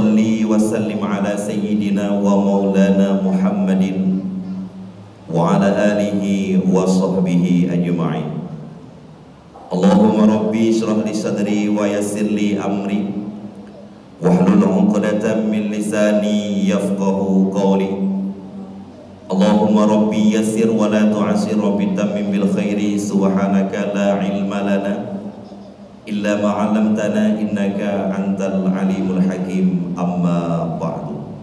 salli wa sallim ala sayyidina wa maulana Muhammadin wa ala alihi wa sahbihi ajma'in. Allahumma rabbi shrah li sadri wa yassir li amri wahlul 'uqdatam min lisani yafqahu qawli. Allahumma rabbi yassir wa la tu'assir, rabbi tammim bil khairi, subhanaka la ilma lana illa ma 'allamtana innaka antal alimul hakim. Amma ba'du.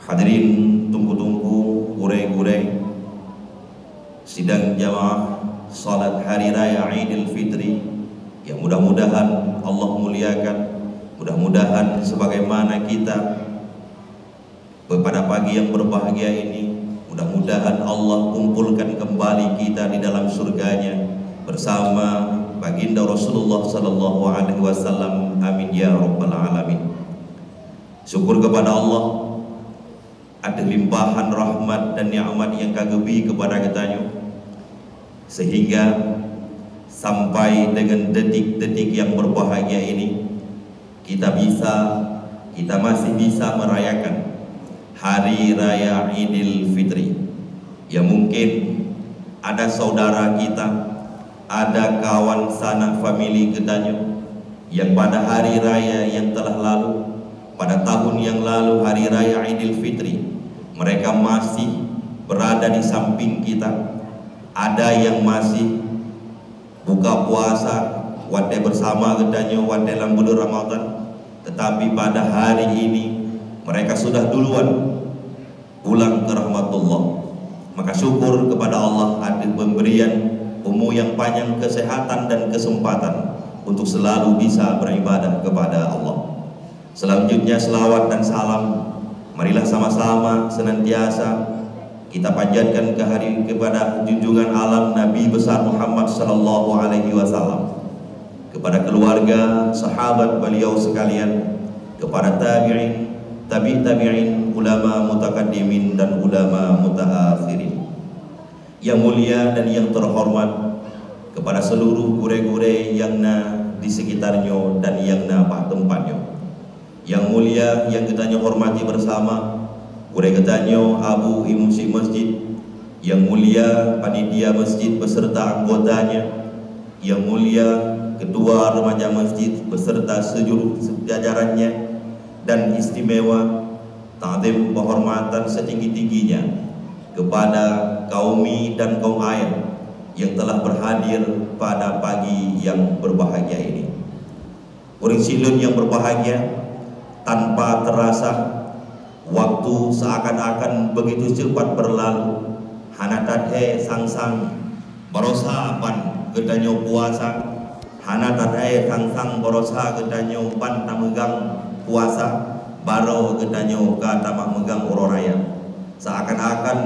Hadirin tunggu-tunggu, gurei-gurei sidang jamaah salat hari raya Idul Fitri yang mudah-mudahan Allah muliakan, mudah-mudahan sebagaimana kita pada pagi yang berbahagia ini, mudah-mudahan Allah kumpulkan kembali kita di dalam surganya bersama baginda Rasulullah sallallahu alaihi wasallam. Amin ya rabbal alamin. Syukur kepada Allah ada limpahan rahmat dan nikmat yang kagebi kepada kita, sehingga sampai dengan detik-detik yang berbahagia ini kita masih bisa merayakan hari raya Idul Fitri. Ya mungkin ada saudara kita, ada kawan sanak famili kedanyo yang pada hari raya yang telah lalu, pada tahun yang lalu hari raya Idul Fitri, mereka masih berada di samping kita. Ada yang masih buka puasa wate bersama kedanyo wate dalam bulan Ramadan, tetapi pada hari ini mereka sudah duluan pulang ke rahmatullah. Maka syukur kepada Allah ada pemberian umur yang panjang, kesehatan dan kesempatan untuk selalu bisa beribadah kepada Allah. Selanjutnya selawat dan salam marilah sama-sama senantiasa kita panjatkan kepada junjungan alam Nabi besar Muhammad sallallahu alaihi wasallam, kepada keluarga, sahabat beliau sekalian, kepada tabi'in, tabi'in, ulama mutakaddimin dan ulama mutaakhirin. Yang mulia dan yang terhormat kepada seluruh gure-gure yang di sekitarnya dan yang pak tempatnya. Yang mulia yang kita hormati bersama gure kita Abu Imusi Masjid, yang mulia panitia masjid beserta anggotanya, yang mulia ketua remaja masjid beserta seluruh jajarannya, dan istimewa ta'zim penghormatan setinggi-tingginya kepada kaumi dan kaum air yang telah berhadir pada pagi yang berbahagia ini. Uring silun yang berbahagia, tanpa terasa waktu seakan-akan begitu cepat berlalu. Hanatat sang-sang barosa pan gedanyo puasa, hanatat sang-sang barosa gedanyo pan tamegang puasa, baro gedanyo ka tamak megang uroraya. Seakan-akan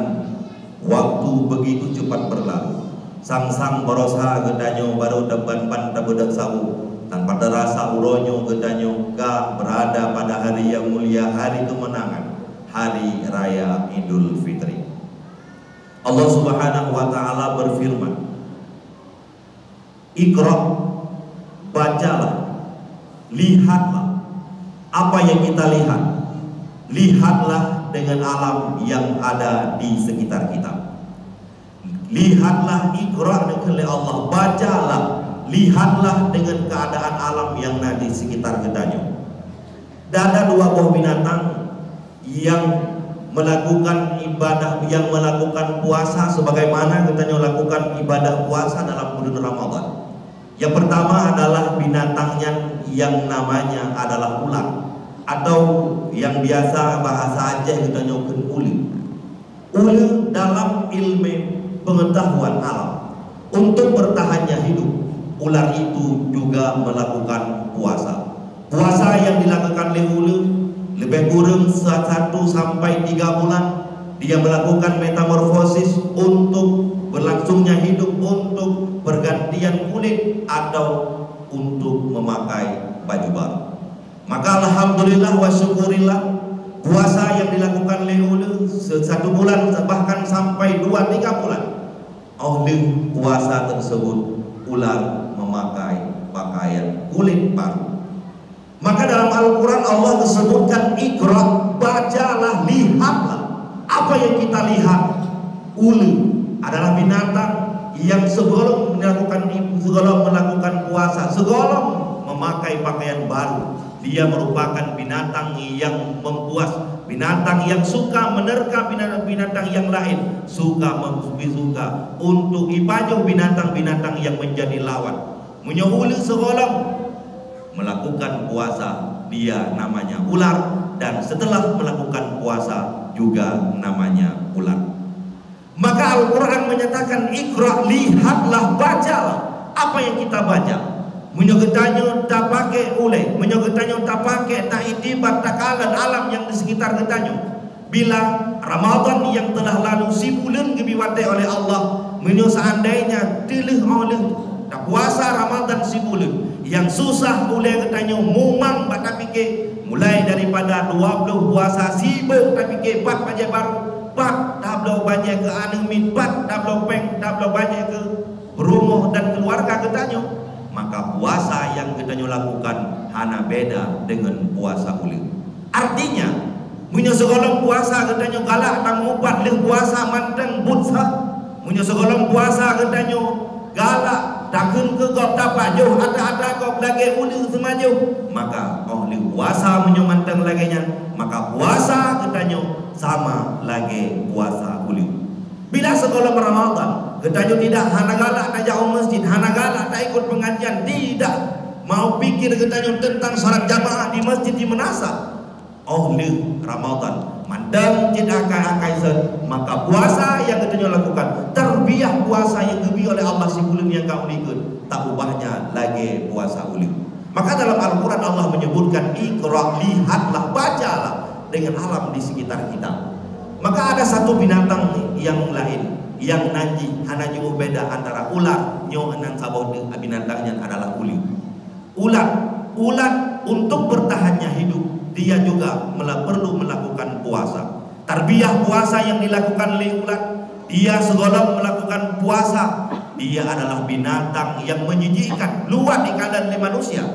waktu begitu cepat berlalu. Sang-sang barosa gedanyo baru depan pan tabedak sawu, tanpa terasa uronyo gedanyo ka berada pada hari yang mulia, hari kemenangan, hari raya Idul Fitri. Allah Subhanahu wa taala berfirman, Iqra, bacalah, lihatlah apa yang kita lihat. Lihatlah dengan alam yang ada di sekitar kita. Lihatlah, Iqra oleh Allah, bacalah, lihatlah dengan keadaan alam yang ada di sekitar kita. Dan ada dua buah binatang yang melakukan ibadah, yang melakukan puasa sebagaimana kita lakukan ibadah puasa dalam bulan Ramadan. Yang pertama adalah binatangnya yang namanya adalah ular, atau yang biasa bahasa Aceh kita nyokun uli. Uli dalam ilmu pengetahuan alam, untuk bertahannya hidup, ular itu juga melakukan puasa. Puasa yang dilakukan oleh uli lebih kurang 1 sampai 3 bulan. Dia melakukan metamorfosis untuk berlangsungnya hidup, untuk pergantian kulit atau untuk memakai baju baru. Maka alhamdulillah wa syukurillah, puasa yang dilakukan oleh ulu 1 bulan bahkan sampai 2-3 bulan, oleh puasa tersebut ular memakai pakaian kulit baru. Maka dalam Al-Quran Allah disebutkan Iqra, bacalah, lihatlah. Apa yang kita lihat? Ulu adalah binatang yang sebelum melakukan puasa, sebelum memakai pakaian baru, dia merupakan binatang yang mempuas, binatang yang suka menerka binatang yang lain, suka untuk ibadah binatang-binatang yang menjadi lawan. Menyahuli sebelum melakukan puasa, dia namanya ular, dan setelah melakukan puasa juga namanya ular. Maka Al-Quran menyatakan Iqra, lihatlah, bacalah. Apa yang kita baca? Menyogetanyo tak pakai ulai, menyogetanyo tak pakai, tak itibat, tak kalan alam yang di sekitar getanyo. Bila Ramadan yang telah lalu si bulan gebiwatai oleh Allah, seandainya tilih oleh tak puasa Ramadan si bulan yang susah boleh getanyo mumang tak fikir, mulai daripada 20 puasa sibuk tak fikir, 4 baca baru, 4 dah belum banyak ke anemin, 4 dah belum peng, dah belum banyak ke berumah dan keluarga getanyo. Maka puasa yang kita lakukan hanya beda dengan puasa ulit. Artinya, punya segala puasa kita galak tak ngupat leh puasa manteng butsa. Punya segala puasa kita galak takun ke kau dapat jauh ada kau lagi ulit semaju. Maka leh puasa punya manteng lagi nya. Maka puasa kita sama lagi puasa ulit. Bila sekolah Ramadan, kita tidak hana galak tak jauh masjid, hana galak tak ikut pengajian, tidak mau pikir kita tentang salat jamaah di masjid di menasa. Oleh Ramadan, mandang tidak akai maka puasa yang kita lakukan, terbiah puasa yang diberi oleh Allah sebelum yang kau ikut, tak ubahnya lagi puasa ulit. Maka dalam Al-Quran Allah menyebutkan Iqra, lihatlah, bacalah dengan alam di sekitar kita. Maka ada satu binatang yang lain yang nanti hanya jauh beda antara ular nyohanan sabau binatangnya adalah uli. Ular untuk bertahannya hidup dia juga perlu melakukan puasa. Tarbiyah puasa yang dilakukan oleh ular, dia sebelum melakukan puasa dia adalah binatang yang menjijikkan, luar di keadaan manusia,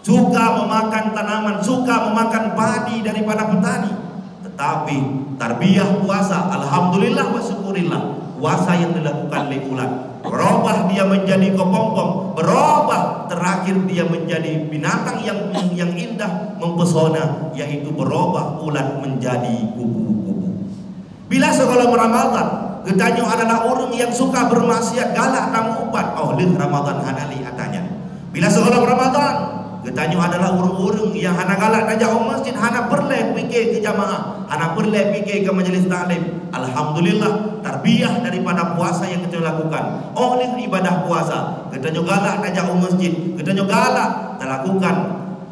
suka memakan tanaman, suka memakan padi daripada petani. Tetapi tarbiyah puasa, alhamdulillah wa syukurillah, puasa yang dilakukan oleh ular berubah dia menjadi kepompong, berubah terakhir dia menjadi binatang yang indah mempesona, yaitu berubah ular menjadi kubu-kubu. Bila sekolah Ramadan getanyo adalah orang yang suka bermaksiat, galak tak upat, oleh Ramadan hanali atanya. Bila sekolah Ramadan getanyo adalah orang-orang yang hana galak tak jauh masjid, hana perle fikir ke jamaah, hana perle fikir ke majlis taklim. Alhamdulillah tarbiyah daripada puasa yang kita lakukan oleh ibadah puasa, getanyo galak tak jauh masjid, getanyo galak tak lakukan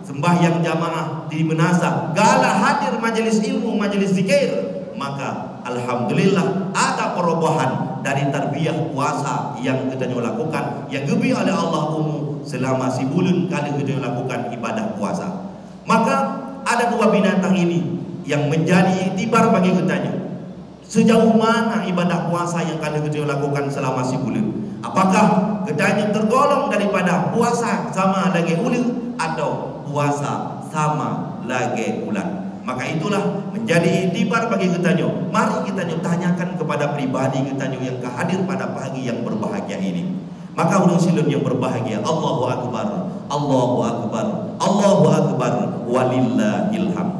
sembahyang jamaah di menasa, galak hadir majlis ilmu, majlis zikir. Maka alhamdulillah ada perubahan dari tarbiyah puasa yang kita lakukan, yang diberi oleh Allah selama sebulan kali kita lakukan ibadah puasa. Maka ada dua binatang ini yang menjadi iktibar bagi kita. Sejauh mana ibadah puasa yang kali kita lakukan selama sebulan? Apakah kita tergolong daripada puasa sama lagi ulit atau puasa sama lagi ulat? Maka itulah menjadi iktibar bagi kita. Mari kita tanyakan kepada pribadi kita yang hadir pada pagi yang berbahagia ini. Maka ulun silun yang berbahagia, Allahu Akbar, Allahu Akbar, Allahu Akbar, walillahil hamd.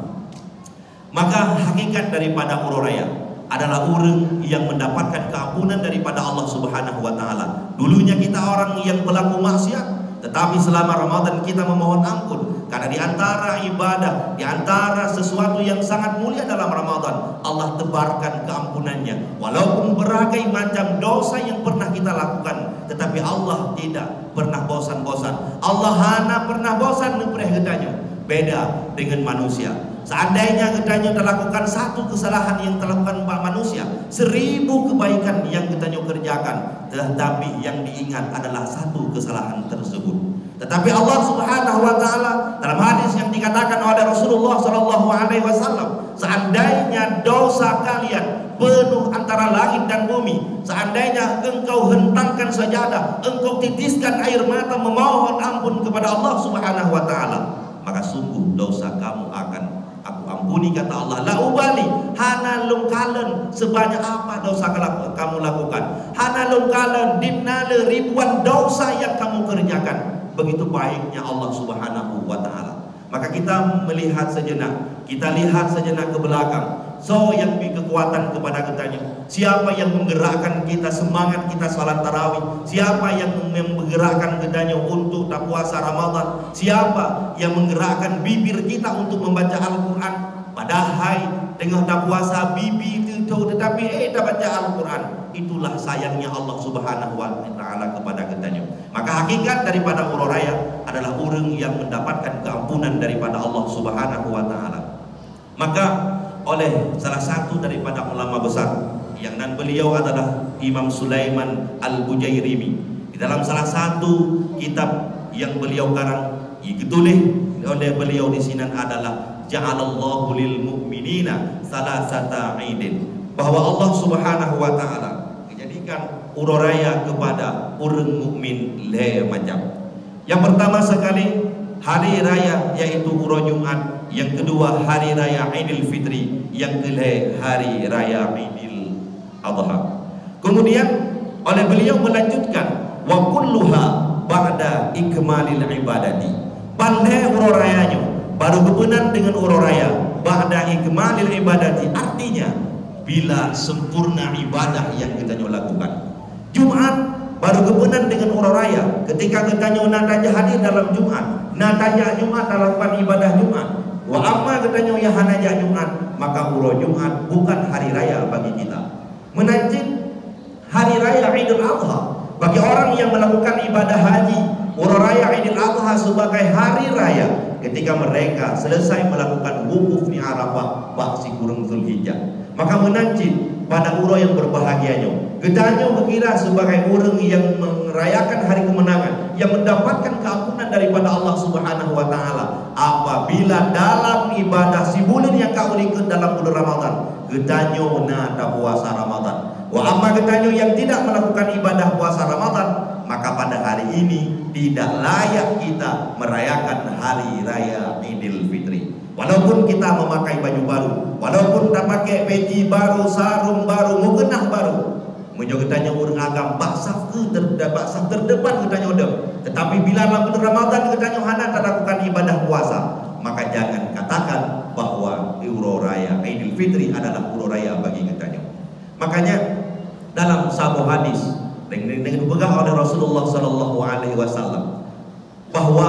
Maka hakikat daripada ururaya adalah orang yang mendapatkan keampunan daripada Allah Subhanahu wa taala. Dulunya kita orang yang pelaku maksiat, tetapi selama Ramadan kita memohon ampun. Karena di antara ibadah, di antara sesuatu yang sangat mulia dalam Ramadan, Allah tebarkan keampunannya. Walaupun berbagai macam dosa yang pernah kita lakukan, tetapi Allah tidak pernah bosan-bosan. Allah hanya pernah bosan memberi hidayah. Beda dengan manusia. Seandainya kita lakukan satu kesalahan yang dilakukan manusia, 1000 kebaikan yang kita kerjakan, tetapi yang diingat adalah satu kesalahan tersebut. Tetapi Allah Subhanahu wa taala dalam hadis yang dikatakan oleh Rasulullah sallallahu alaihi wasallam, seandainya dosa kalian penuh antara langit dan bumi, seandainya engkau hentangkan sajadah, engkau titiskan air mata memohon ampun kepada Allah Subhanahu wa taala, maka sungguh dosa kamu akan aku ampuni, kata Allah. La ubali, hana lung kalen sebanyak apa dosa kamu lakukan, hana lung kalen dimnale ribuan dosa yang kamu kerjakan. Begitu baiknya Allah Subhanahu wa ta'ala. Maka kita melihat sejenak, kita lihat sejenak ke belakang. So yang beri kekuatan kepada kitanya, siapa yang menggerakkan kita semangat kita salat tarawih, siapa yang menggerakkan kitanya untuk tak puasa Ramadan, siapa yang menggerakkan bibir kita untuk membaca Al-Quran. Padahal tengah tak puasa bibir itu tetapi tak baca Al-Quran. Itulah sayangnya Allah Subhanahu wa ta'ala kepada kitanya. Maka hakikat daripada urang raya adalah orang yang mendapatkan keampunan daripada Allah Subhanahu wa ta'ala. Maka oleh salah satu daripada ulama besar yang dan beliau adalah Imam Sulaiman Al-Bujairimi, di dalam salah satu kitab yang beliau karang ditulis oleh beliau di sini adalah ja'alallahu lil mu'minina salasata aidin, bahwa Allah Subhanahu wa ta'ala menjadikan urang raya kepada orang mukmin le macam. Yang pertama sekali hari raya yaitu urang Jumat, yang kedua hari raya Idul Fitri, yang ketiga hari raya Idul Adha. Kemudian oleh beliau melanjutkan wa kulluha ba'da ikmalil ibadati, pandai urang rayanya baru berkenan dengan urang raya ba'da ikmalil ibadati, artinya bila sempurna ibadah yang kita lakukan. Jumat baru berkenan dengan urang raya ketika kita nak hadir dalam Jumat, nak tanya Jumat dalam ibadah Jumat. Wa amma katanya ya hanaja Jumat, maka urang Jumat bukan hari raya bagi kita. Menanjid hari raya Idul Adha bagi orang yang melakukan ibadah haji, urang raya Idul Adha sebagai hari raya ketika mereka selesai melakukan wukuf di Arafah baksi kurang Zulhijjah. Maka menanjid pada urang yang berbahagianya, ketanya berkira sebagai orang yang merayakan hari kemenangan, yang mendapatkan keampunan daripada Allah Subhanahu wa ta'ala apabila dalam ibadah si bulan yang kau ikut dalam bulan Ramadan ketanya nak puasa Ramadan. Wa amma ketanya yang tidak melakukan ibadah puasa Ramadan, maka pada hari ini tidak layak kita merayakan hari raya Idul Fitri. Walaupun kita memakai baju baru, walaupun tak pakai peci baru, sarung baru, mukenah baru, menjogitanya orang agam baksaf ke baksaf terdepan ketanya udah. Tetapi bila dalam bulan Ramadan ketanya hana tak lakukan ibadah puasa, maka jangan katakan bahwa urang raya Idul Fitri adalah urang raya bagi ketanya. Makanya dalam sebuah hadis dengan dipegang oleh Rasulullah sallallahu alaihi wasallam bahwa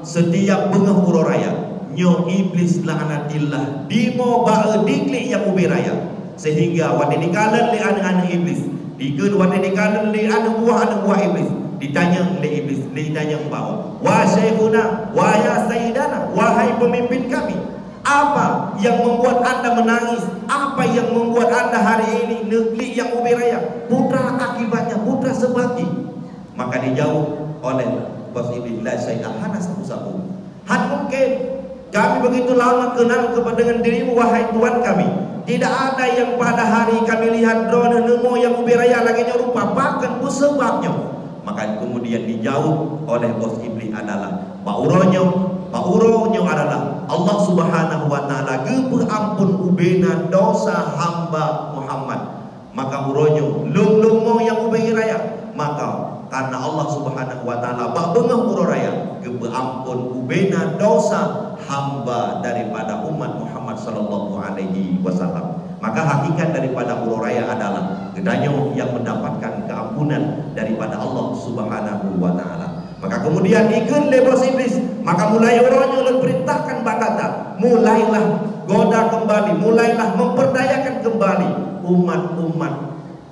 setiap bengah urang raya nyo iblis laknatillah dimo bae diklik yang ubi raya, sehingga wadi dikalan li anak-anak iblis dikeun wadi dikalan li anak buah iblis, ditanya li iblis, ditanya bawa wa syekhuna wa ya sayyidana, wahai pemimpin kami, apa yang membuat anda menangis, apa yang membuat anda hari ini negeri yang ubi raya, putra akibatnya putra sebagi. Maka dijawab oleh bos iblis, la syai'ah hana sabu-sabu, han mungkin kami begitu lama kenal dengan dirimu wahai Tuhan kami, tidak ada yang pada hari kami lihat drone nemo yang ubi raya lagi rupa bahkan pun sebabnya. Maka kemudian dijawab oleh bos iblis adalah Bauronyo adalah Allah Subhanahu wa ta'ala ampun ubena dosa hamba Muhammad. Maka uronyo lung yang ubi raya, maka karena Allah Subhanahu wa ta'ala bengah urang raya ampun ubena dosa hamba daripada umat Muhammad sallallahu alaihi wasallam. Maka hakikat daripada urang raya adalah gedanyo yang mendapatkan keampunan daripada Allah Subhanahu wa ta'ala. Maka kemudian ikut lebos iblis, maka mulai orangnya perintahkan bakata, mulailah goda kembali, mulailah memperdayakan kembali umat-umat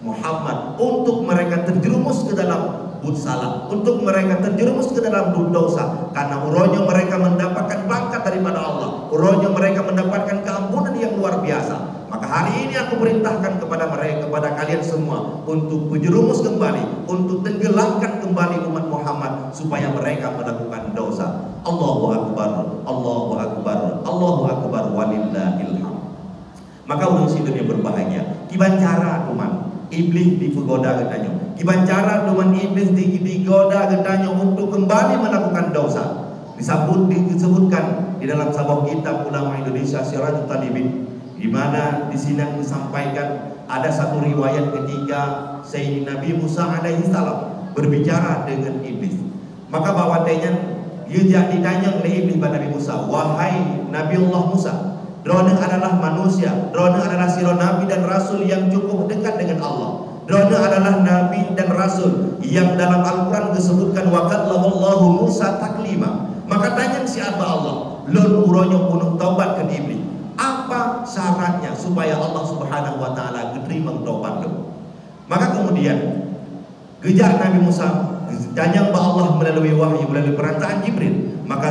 Muhammad untuk mereka terjerumus ke dalam salah, untuk mereka terjerumus ke dalam dosa, karena urangnya mereka mendapatkan pangkat daripada Allah, urangnya mereka mendapatkan keampunan yang luar biasa. Maka hari ini aku perintahkan kepada mereka, kepada kalian semua untuk berjerumus kembali, untuk tenggelamkan kembali umat Muhammad supaya mereka melakukan dosa. Allahu Akbar, Allahu Akbar, Allahu Akbar, walillahil hamd. Maka orang sidun yang berbahagia, kibancara umat iblis dipegoda katanya, kibancara teman iblis digoda katanya untuk kembali melakukan dosa. disebutkan di dalam sebuah kitab ulama Indonesia Sirajul Talibin, di mana di sini disampaikan ada satu riwayat ketika Sayyidina Nabi Musa alaihi salam berbicara dengan iblis. Maka bahwatanya dia ditanya oleh iblis kepada Nabi Musa, wahai Nabi Allah Musa, Drona adalah manusia, Drona adalah siro nabi dan rasul yang cukup dekat dengan Allah. Drona adalah nabi dan rasul yang dalam Al-Quran disebutkan wa kallamallahu Musa taklima. Maka tanya siapa Allah, lon uronyo punung taubat ke iblis. Apa syaratnya supaya Allah Subhanahu wa taala diterima taubat lo? Maka kemudian gejar Nabi Musa tanya kepada Allah melalui wahyu, melalui perantaraan Jibril. Maka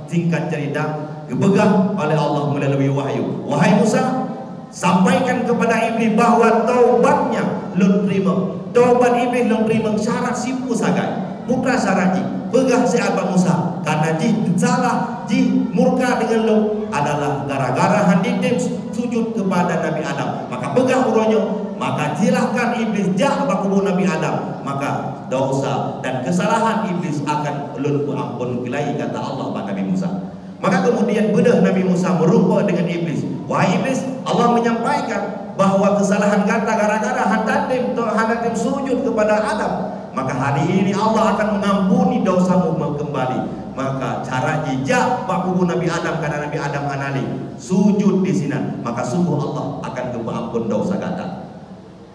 singkat cerita dibegah oleh Allah melalui wahyu, wahai Musa, sampaikan kepada iblis bahawa taubatnya lun terima. Taubat iblis lun terima syarat simpu sagai, bukan syarat ji begah siapa Musa, karena ji salah, ji murka dengan lo adalah gara-gara handitim sujud kepada Nabi Adam. Maka begah uronyo, maka silahkan iblis jah bakubur Nabi Adam, maka dosa dan kesalahan iblis akan lun ampun gilai, kata Allah pada Nabi Musa. Maka kemudian bedah Nabi Musa merumpa dengan iblis. Wahai iblis, Allah menyampaikan bahawa kesalahan kata gara-gara handatim sujud kepada Adam. Maka hari ini Allah akan mengampuni dosamu kembali. Maka cara jejak bakubur Nabi Adam, karena Nabi Adam anali sujud di sini, maka sungguh Allah akan ampun dosa kata.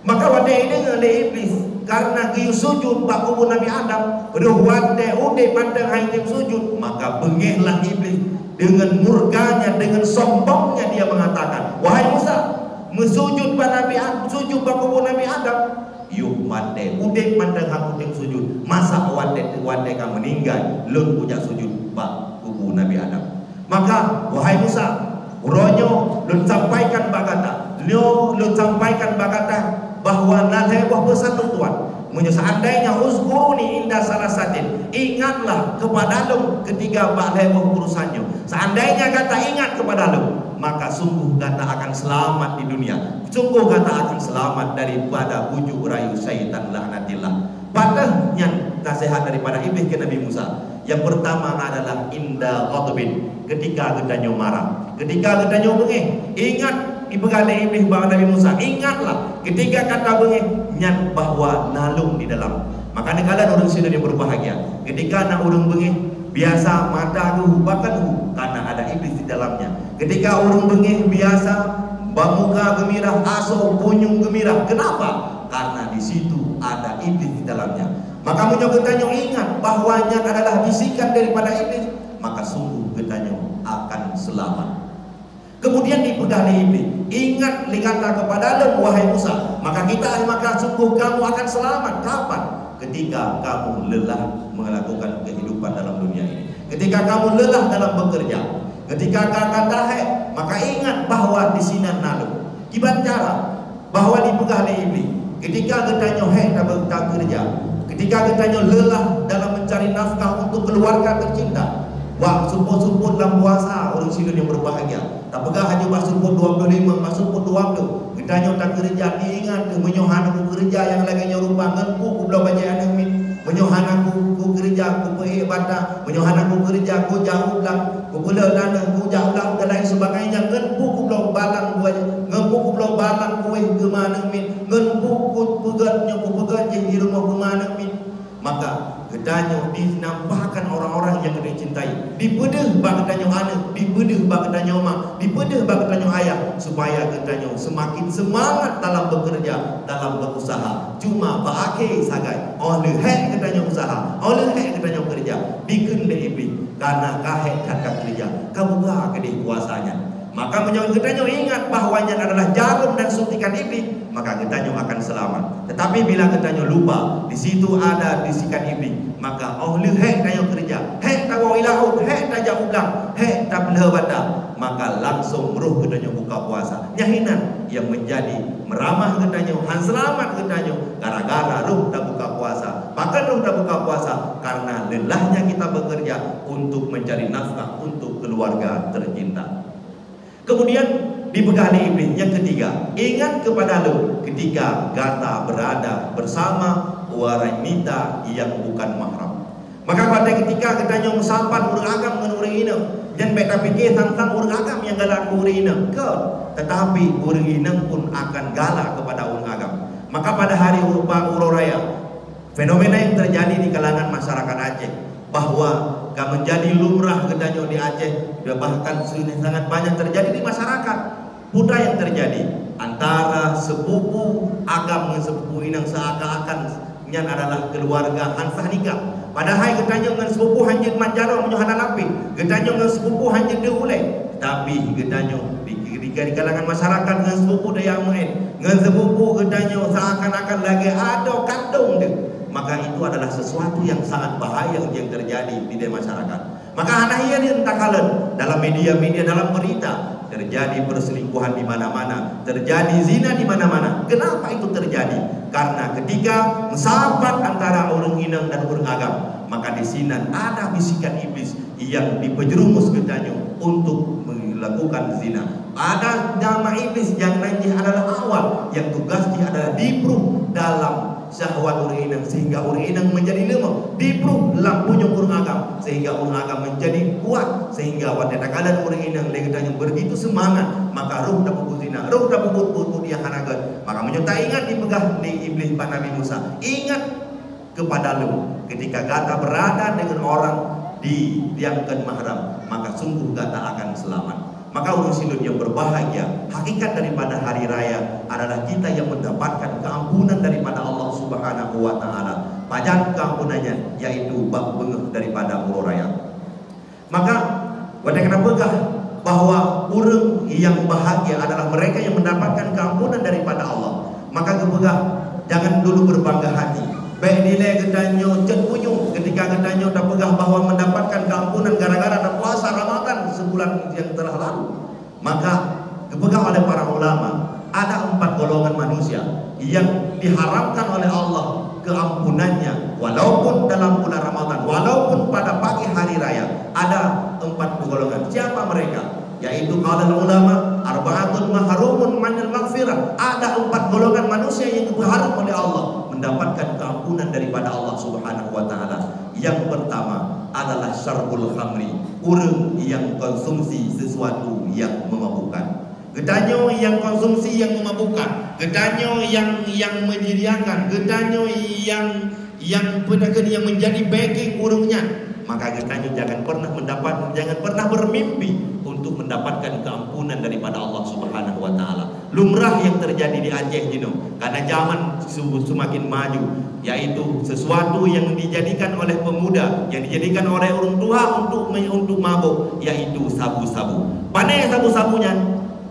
Maka wade ini oleh iblis, karena kiu sujud bakubur Nabi Adam, beruh wade ude pandang haitim sujud, maka bengihlah iblis dengan murkanya, dengan sombongnya dia mengatakan, wahai Musa, mesujud pada Nabi Adam, sujud bakubur Nabi Adam. Yuk wade ude pandang haitim sujud, masa wade kamu meninggal lun punya sujud bakubur Nabi Adam. Maka wahai Musa, uronyo lun sampaikan bagata, lun sampaikan bagata bahwa nalheboh bersatu Tuhan. Seandainya uzkuruni indah salah satin, ingatlah kepada lu ketika nalheboh urusannya. Seandainya kata ingat kepada lu, maka sungguh kata akan selamat di dunia, sungguh kata akan selamat daripada bujuk rayu syaitan laknatillah. Padahnya nasihat daripada iblis ke Nabi Musa, yang pertama adalah indah ghadabin, ketika gedanyo marah, ketika gedanyo bengih, ingat dibegale iblis bahwa Nabi Musa, ingatlah ketika kata bengih nyat bahwa nalung di dalam. Maka kalian orang sini yang berbahagia, ketika nak orang bengih biasa mata lu bahkan karena ada iblis di dalamnya. Ketika orang bengih biasa bamuka gemirah, aso punyung gemirah. Kenapa? Karena di situ ada iblis di dalamnya. Maka menyoba tanya ingat bahwanya adalah bisikan daripada iblis, maka sungguh ketanya akan selamat. Kemudian dipegah iblis, ingat likata kepada lu wahai Musa, maka sungguh kamu akan selamat. Kapan? Ketika kamu lelah melakukan kehidupan dalam dunia ini, ketika kamu lelah dalam bekerja, ketika kata maka ingat bahwa di sini nalu kibat cara bahwa dipegah iblis. Ketika ketanya tak kerja, ketika ketanya lelah dalam mencari nafkah untuk keluarga tercinta, wah support dalam puasa orang sini yang berbahagia. Tak pegah hanya masuk pun 25, masuk pun 20. Ketanya tak kerja, diingat menyohan aku kerja yang lagi nyorupa ngenku ku belum banyak anak min. Menyohan aku kerja ku pergi bata, menyohan aku kerja ku jauh belang, ku pula dana ku jauh belang dan lain sebagainya. Ngenku ku belum balang buat, ngenku ku belum balang kuih ke mana min, ngenku ku pegatnya ku pegat di rumah ke mana min. Maka ketanya dinampakkan orang-orang yang kita cintai, dipedeh bak ketanya anak, dipedeh bak ketanya mak, dipedeh bak ketanya ayah, supaya ketanya semakin semangat dalam bekerja, dalam berusaha. Cuma baakhir sagai oleh hek ketanya usaha, oleh hek ketanya kerja, bikin le iblis karena kahek kakak kerja, kamu gak kedih kuasanya. Maka menjawab ketanya ingat bahwanya adalah jarum dan suntikan iblis, maka ketanya akan selamat. Tetapi bila ketanya lupa, di situ ada bisikan iblis, maka oleh hek ketanya kerja, hek tawa ilahut, hek tak jauh ulang, hek tak belah bata, maka langsung meruh ketanya buka puasa. Nyahinan yang menjadi meramah ketanya, han selamat ketanya, gara-gara ruh tak buka puasa. Bahkan ruh tak buka puasa karena lelahnya kita bekerja untuk mencari nafkah untuk keluarga tercinta. Kemudian dipegah iblis yang ketiga, ingat kepada lu ketika gata berada bersama wanita yang bukan mahram. Maka pada ketika katanya sampan urang agam dengan urang ina, jangan baik tak fikir tentang urang agam yang galak urang ina ke, tetapi urang ina pun akan galak kepada urang agam. Maka pada hari Uro Raya, fenomena yang terjadi di kalangan masyarakat Aceh bahwa menjadi lumrah katanya di Aceh, bahkan sangat banyak terjadi di masyarakat. Budaya yang terjadi antara sepupu agam dengan sepupu inang seakan-akan yang adalah keluarga hansah nikah. Padahal katanya dengan sepupu hanya manjaro menyohana lapi, katanya dengan sepupu hanya diulai. Tapi katanya di kalangan masyarakat dengan sepupu daya main, dengan sepupu katanya seakan-akan lagi ada kandung dia. Maka itu adalah sesuatu yang sangat bahaya yang terjadi di masyarakat. Maka anak ia ni entah kala dalam media-media, dalam berita terjadi perselingkuhan di mana-mana, terjadi zina di mana-mana. Kenapa itu terjadi? Karena ketika mensahabat antara orang inang dan orang agam, maka di sini ada bisikan iblis yang dipejerumus katanya untuk melakukan zina. Ada nama iblis yang nanti adalah awal, yang tugasnya adalah dipruh dalam syahwat orang inang sehingga orang inang menjadi lemah, dipruh lampunya orang agam sehingga orang agam menjadi kuat, sehingga pada kala orang inang legatanya begitu semangat, maka roh dapat zina, roh dapat buat dia hanagat. Maka menyertai ingat dipegah di iblis Pak Nabi Musa, ingat kepada lu ketika gata berada dengan orang didiamkan mahram, maka sungguh gata akan selamat. Maka orang silun yang berbahagia, hakikat daripada hari raya adalah kita yang mendapatkan keampunan daripada Allah Subhanahu wa taala. Pajak keampunannya yaitu bab bengah daripada Uro Raya. Maka pada kena pegah bahwa orang yang bahagia adalah mereka yang mendapatkan keampunan daripada Allah. Maka kepegah jangan dulu berbangga hati. Baik nilai kedanyo cenpunyu ketika kedanyo dah pegah bahawa mendapatkan keampunan gara-gara ada puasa Ramadan sebulan yang telah lalu. Maka kepegah oleh para ulama ada 4 golongan manusia yang diharamkan oleh Allah keampunannya walaupun dalam bulan Ramadan, walaupun pada pagi hari raya. Ada 4 golongan. Siapa mereka? Yaitu kalau ulama arba'atun mahrumun manil maghfirah. Ada 4 golongan manusia yang diharam oleh Allah mendapatkan keampunan daripada Allah Subhanahu wa taala. Yang pertama adalah syarbul khamri, orang yang konsumsi sesuatu yang memabukkan. Gedanyo yang konsumsi yang memabukkan, gedanyo yang menyediakan, gedanyo yang pedagang yang menjadi backing urungnya. Maka gedanyo jangan pernah bermimpi untuk mendapatkan keampunan daripada Allah Subhanahu wa taala. Lumrah yang terjadi di Aceh ini karena zaman semakin maju, yaitu sesuatu yang dijadikan oleh pemuda, yang dijadikan oleh orang tua untuk mabuk, yaitu sabu-sabu. Panai sabu-sabunya,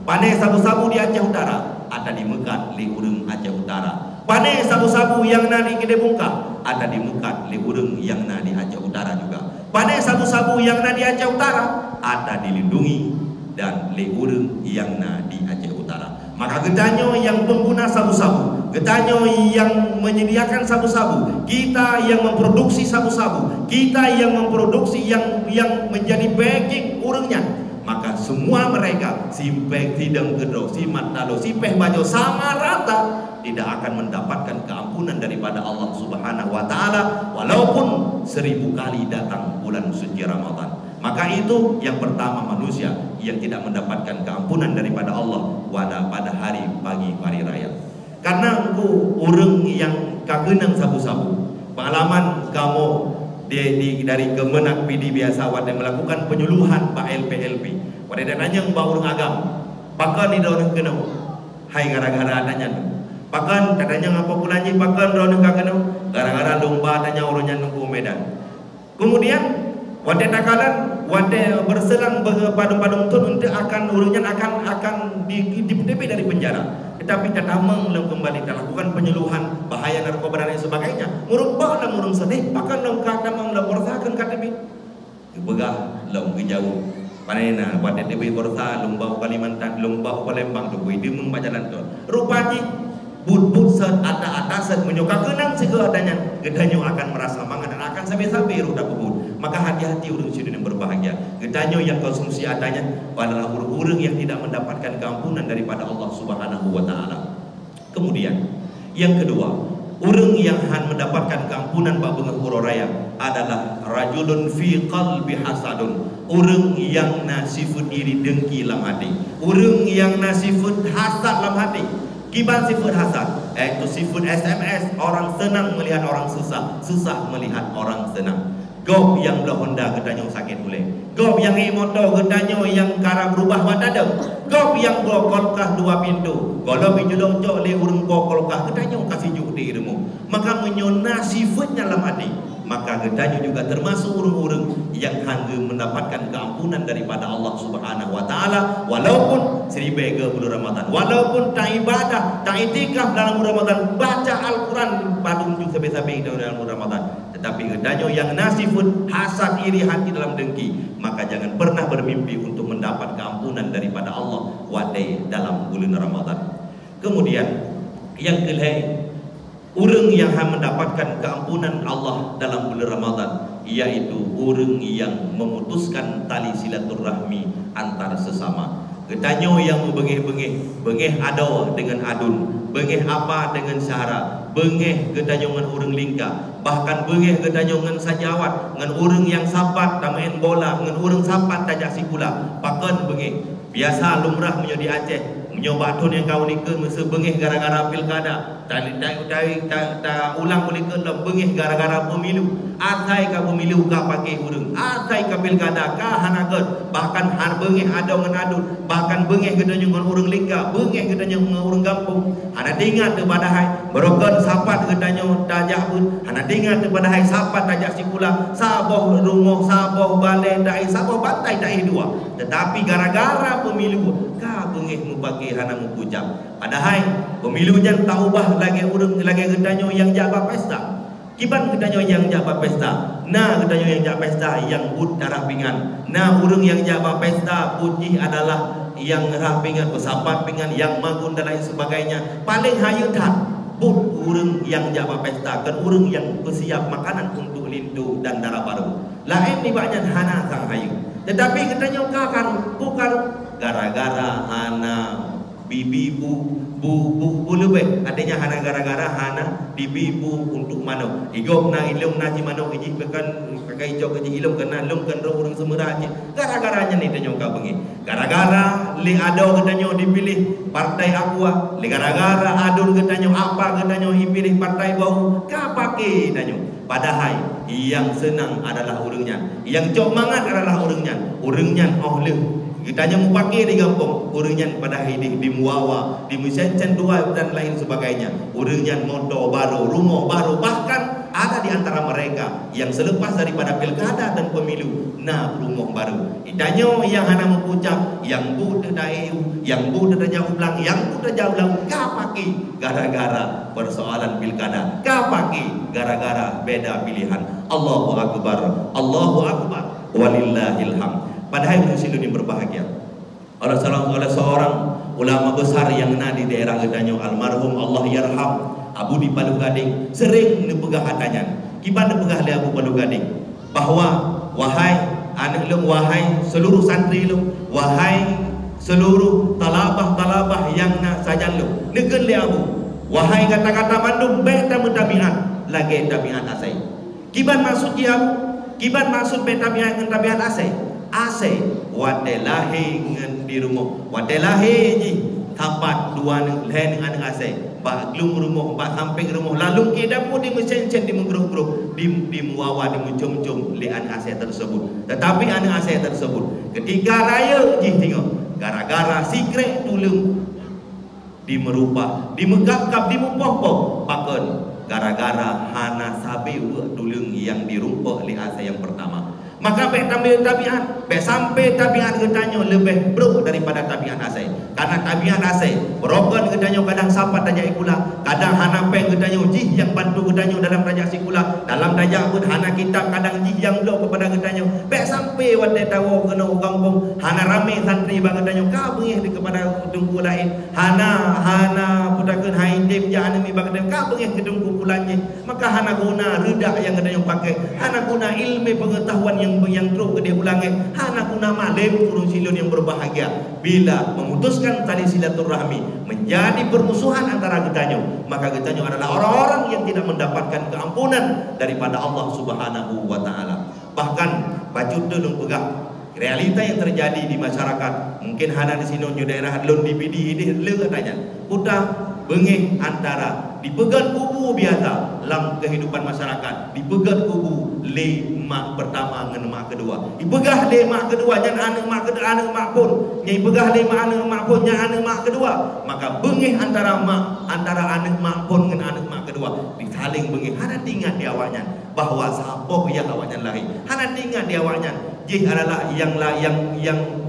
panai sabu-sabu di Aceh Utara ada di Mekat di urang Aceh Utara. Panai sabu-sabu yang nadi Kedai Bungka ada di Mekat di urang yang nadi Aceh Utara juga. Panai sabu-sabu yang nadi Aceh Utara ada dilindungi dan di urang yang nadi Aceh Utara. Maka getanyo yang pengguna sabu-sabu, getanyo yang menyediakan sabu-sabu, kita yang memproduksi sabu-sabu, kita yang memproduksi yang menjadi backing urangnya, maka semua mereka si peh tidang gedro, si matalo, si peh bajo sama rata tidak akan mendapatkan keampunan daripada Allah Subhanahu wa taala walaupun 1000 kali datang bulan suci Ramadan. Maka itu yang pertama manusia yang tidak mendapatkan keampunan daripada Allah pada hari pagi hari raya. Karena engkau orang yang kagenang sabu-sabu, pengalaman kamu dari Kemenak PD biasa wadah melakukan penyuluhan Pak LP wadah nanya mbak orang agam pakan di daun kenau hai gara-gara adanya pakan katanya apa pulanya pakan daun kenau gara-gara domba adanya orangnya nunggu Medan. Kemudian wadah takalan wadah berselang padung-padung tun untuk akan orangnya akan dipedebe dari penjara. Tetapi kadang kembali lakukan penyuluhan bahaya narkoba dan lain sebagainya. Merubah dan murung sedih, bahkan kadang melaporkan KTP. Begah long jauh. Panena pada TB Borsa Lumbau Kalimantan, Lumbau Palembang tu itu membajalan tu. Rupanya but set ada set menyoka kenang segala adanya. Gedanyo akan merasa mangan dan akan sampai ruda kubur. Maka hati-hati urang sini yang berbahagia. Gedanyo yang konsumsi adanya adalah urang yang tidak mendapatkan keampunan daripada Allah Subhanahu wa taala. Kemudian yang kedua, urang yang mendapatkan keampunan bab Uro Raya adalah rajulun fi qalbi hasadun, orang yang nak sifat diri dengki dalam hati, orang yang nak sifat hasad dalam hati. Kiban sifat hasad, itu sifat SMS, orang senang melihat orang susah, susah melihat orang senang. Gop yang belah Honda katanya sakit boleh. Gop yang motor katanya yang cara berubah mata ada. Gop yang bawa kolkah 2 pintu. Kalau bijulong cok le urang bawa kolkah katanya kasih juk di ilmu. Maka menyona sifatnya dalam hati. Maka katanya juga termasuk orang-orang yang hangga mendapatkan keampunan daripada Allah Subhanahu wa taala walaupun 1030 Ramadan, walaupun tak ibadah, tak itikaf dalam Ramadan, baca Al-Quran padung juga sampai-sampai dalam Ramadan. Tetapi katanya yang nasifun hasad iri hati dalam dengki, maka jangan pernah bermimpi untuk mendapat keampunan daripada Allah wadai dalam bulan Ramadan. Kemudian yang kelima, orang yang mendapatkan keampunan Allah dalam bulan Ramadan, yaitu orang yang memutuskan tali silaturahmi antar sesama. Katanya yang bengih-bengih, bengih ada dengan adun, bengih apa dengan syahara, bengih katanya dengan orang lingka, bahkan bengih katanya dengan sajawat, dengan orang yang sapat tak main bola, dengan orang sapat tak jak sikula, pakan bengih. Biasa lumrah menjadi Aceh, menyobat tu yang kau nikah masa bengih gara-gara pilkada, tak ulang boleh ke bengih gara-gara pemilu. Asai ka pemilu ka pakai urang, asai ka pilkada ka hanaget, bahkan har bengih ada dengan adun, bahkan bengih katanya dengan orang lingka, bengih katanya dengan orang kampung. Ana tingat kepada hai berokon sapat katanya tajak pun, ana tingat kepada hai sapat tajak sikula, saboh rumah, saboh balai dai, saboh bantai dai dua. Tetapi gara-gara pemilu ka bengih mu pakai hana mu pucap. Padahal pemilu jan tak ubah lagi urang lagi katanya yang jaga pesta. Kiban katanya yang jaga pesta, nah katanya yang jaga pesta yang bud darah pingan, nah urang yang jaga pesta putih adalah yang rapingan, bersapat pingan, yang magun dan lain sebagainya. Paling hayu tak bud urang yang jaga pesta, kan urang yang bersiap makanan untuk lindu dan darah baru. Lain ni banyak hana sang hayu. Tetapi katanya kakar bukan gara-gara hana bibi bu lebih adanya hana gara-gara hana bibi bu untuk mano igok na ilung na ji mano iji bekan pakai jok iji ilung kena lung kan orang semera je gara-garanya ni tanya kau bengi gara-gara li ado katanya dipilih partai aqua, li gara-gara adun katanya apa katanya dipilih partai bau ka pakai tanya. Padahal yang senang adalah orangnya, yang jok mangat adalah orangnya oleh kitanya mau pakai di kampung, orangnya pada hidup di Muawa, di Musencen dua dan lain sebagainya. Orangnya motor baru, rumah baru, bahkan ada di antara mereka yang selepas daripada pilkada dan pemilu, nah rumah baru. Kitanya yang hana mengucap, yang bu terdai, yang bu terdajau ulang, yang bu terdajau ulang, kah pakai gara-gara persoalan pilkada, kah pakai gara-gara beda pilihan. Allahu Akbar, Allahu Akbar, walillahil hamd. Padahal muslimin berbahagia. Oleh seorang ulama besar yang ada di daerah Gedanyo, almarhum Allah yarham Abu di Palu Gading, sering nepegah hatanya. Kiban nepegah le Abu Palu Gading bahwa wahai anak lum, wahai seluruh santri lum, wahai seluruh talabah-talabah yang nak sajan lum, negen le Abu, wahai kata-kata mandum be tabiat lagi tabiat asai. Kiban maksud dia Abu? Kiban maksud be tabiat dengan tabiat asai? Asai wadelahi ngan di rumah, wadelahi ji tapat dua lain dengan asai bak glung rumah bak samping rumah lalu kita pun di mencen-cen di menggrup-grup di muawa di mencum-cum li an asai tersebut. Tetapi an asai tersebut ketika raya ji tengok gara-gara secret tulung di merubah di megap-gap di mupoh-poh bahkan gara-gara hana sabi tulung yang dirumpah li asai yang pertama. Maka baik tabiat, baik sampai tabiat katanya lebih bro daripada tabiat asai. Karena tabiat asai berokon katanya kadang sapat dajak ikula, kadang hana peng katanya jih yang bantu katanya dalam dajak sikula, dalam dajak pun hana kitab kadang jih yang blok kepada katanya. Baik sampai sampai wadai tahu kena kampung hana ramai santri bang katanya ka bengih di kepada dungku lain hana putakeun haidip jangan mi bang katanya ka bengih ke dungku pulannya maka hana guna redak yang katanya pakai hana guna ilmu pengetahuan yang teruk ke dia ulangi hana guna malim urung silun yang berbahagia bila memutuskan tali silaturahmi menjadi permusuhan antara katanya maka katanya adalah orang-orang yang tidak mendapatkan keampunan daripada Allah Subhanahu wa taala. Bahkan baju tu pegang realita yang terjadi di masyarakat mungkin hana di sini di daerah lon DPD ini le katanya udah bengih antara dipegat kubu biasa dalam kehidupan masyarakat dipegat kubu le mak pertama dengan mak kedua dipegah le mak kedua nya anak mak kedua anak mak pun nyai pegah le mak anak mak pun nya anak mak kedua maka bengih antara anak mak pun dengan anak mak kedua disaling bengih hana tinggal di awaknya bahwa sapoh yang awaknya lahir hana tinggal di awaknya jih adalah yang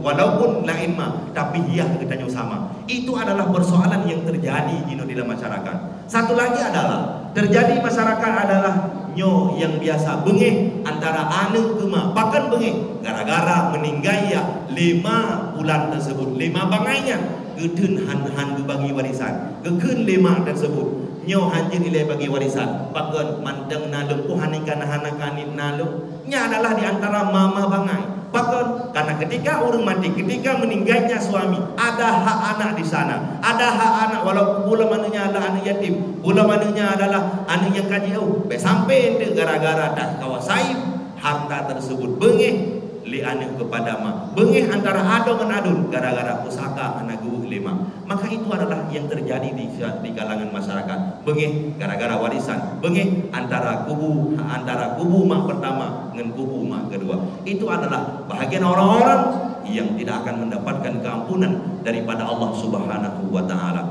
walaupun lain mah tapi ia katanya sama itu adalah persoalan yang terjadi di dalam masyarakat. Satu lagi adalah terjadi masyarakat adalah nyo yang biasa bengih antara anak ke mak bahkan bengih gara-gara meninggal ya 5 bulan tersebut 5 bangainya gedun han bagi warisan gekeun 5 tersebut nyo hanjin nilai bagi warisan bahkan mandang nalung puhanikan hanakanit nalung nya adalah di antara mama bangai bahkan karena ketika orang mati ketika meninggalnya suami ada hak anak di sana ada hak anak walaupun pula mananya adalah anak yatim pula mananya adalah anak yang kaji sampai ente gara-gara dah kawasai harta tersebut bengih li anak kepada mak bengih antara adon dan adun gara-gara pusaka anak guru lima maka itu adalah yang terjadi di kalangan masyarakat bengih gara-gara warisan bengih antara kubu mak pertama dengan kubu mak kedua itu adalah bahagian orang-orang yang tidak akan mendapatkan keampunan daripada Allah Subhanahu wa taala.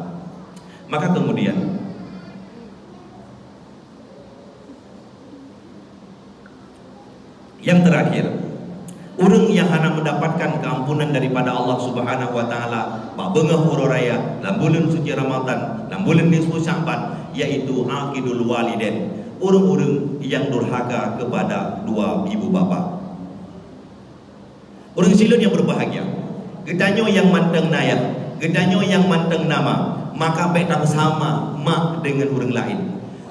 Maka kemudian yang terakhir orang yang hanya mendapatkan keampunan daripada Allah Subhanahu wa taala ba beungeuh ururaya dalam bulan suci Ramadan dalam bulan nisfu Sya'ban yaitu aqidul walidain orang-orang yang durhaka kepada dua ibu bapa. Orang silun yang berbahagia gedanyo yang manteng naya gedanyo yang manteng nama maka baik sama mak dengan orang lain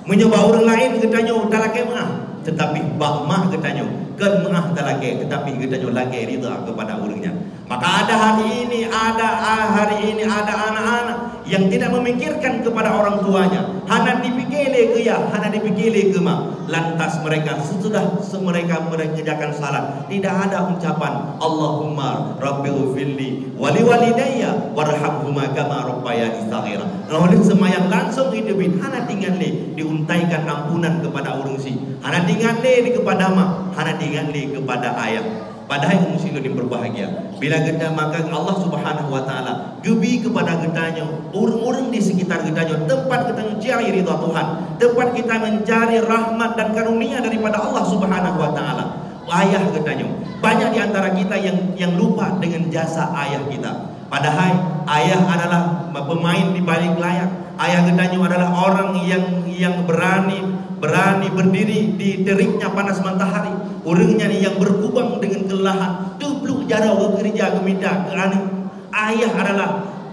menyoba orang lain gedanyo talake mah tetapi bak mak gedanyo kan mengah talake tetapi gedanyo lagi rida kepada orangnya maka ada hari ini ada anak-anak yang tidak memikirkan kepada orang tuanya hanya dipikirkan ke ya hanya dipikirkan ke mak lantas mereka sesudah mereka mengerjakan salat tidak ada ucapan Allahumma rabbighfirli wa liwalidayya warhamhuma kama rabbayani shaghira lalu semayang langsung hidupin hanya tinggal diuntaikan ampunan kepada orang si hanya tinggal kepada mak hanya tinggal kepada ayah. Padahal kaum muslimin berbahagia bila kita maka Allah Subhanahu wa taala gebi kepada kitanya orang-orang di sekitar kitanya tempat kita mencari ridha Tuhan tempat kita mencari rahmat dan karunia daripada Allah Subhanahu wa taala ayah kitanya banyak di antara kita yang lupa dengan jasa ayah kita padahal ayah adalah pemain di balik layar ayah kitanya adalah orang yang berani berdiri di teriknya panas matahari orangnya yang berkubang dengan kelelahan tubluk jarau bekerja keminta ke anak ayah adalah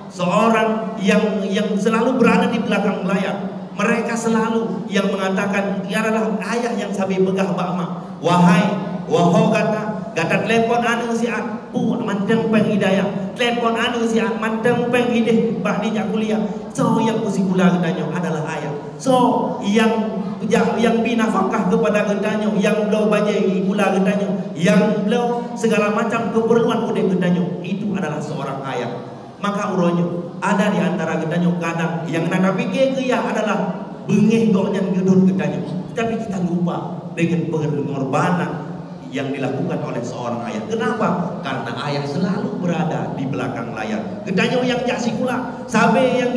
seorang yang selalu berada di belakang layar mereka selalu yang mengatakan dia adalah ayah yang sabi pegah bakma wahai kata telepon anu siat pu manteng peng hidayah telepon anu siat manteng peng hidih bah di kuliah so yang usikula katanya adalah ayah so yang binafkah kepada katanya yang belau bajai pula katanya yang belau segala macam keperluan udah katanya itu adalah seorang ayah maka uranya ada di antara katanya kadang yang nak fikir ke ya adalah bengih doknya gedor katanya tapi kita lupa dengan pengorbanan yang dilakukan oleh seorang ayah. Kenapa? Karena ayah selalu berada di belakang layar. Gedanya yang jaksi pula. Sampai yang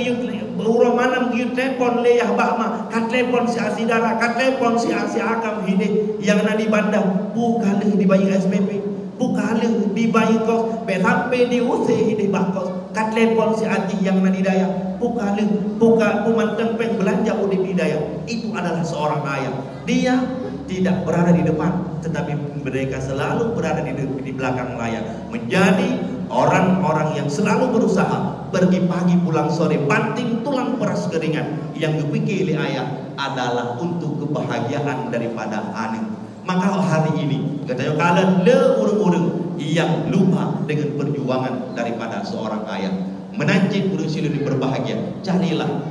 urang manam giu telepon leyah bakma, kat telepon si asidara, kat telepon si akam hide yang nak di bandar, bukan di bayi SPP, bukan di bayi kos, sampai di UC hide bakos, kat telepon si aji yang nak di daya, bukan pemantang peng belanja udah di daya. Itu adalah seorang ayah. Dia tidak berada di depan, tetapi mereka selalu berada di belakang layar, menjadi orang-orang yang selalu berusaha pergi pagi pulang sore, banting tulang peras keringat. Yang dipikir oleh ayah adalah untuk kebahagiaan daripada anak. Maka hari ini katanya kalian le urung-urung yang lupa dengan perjuangan daripada seorang ayah, menancit urung siluri berbahagia. Carilah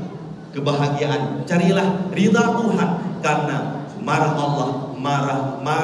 kebahagiaan, carilah ridha Tuhan, karena marah Allah,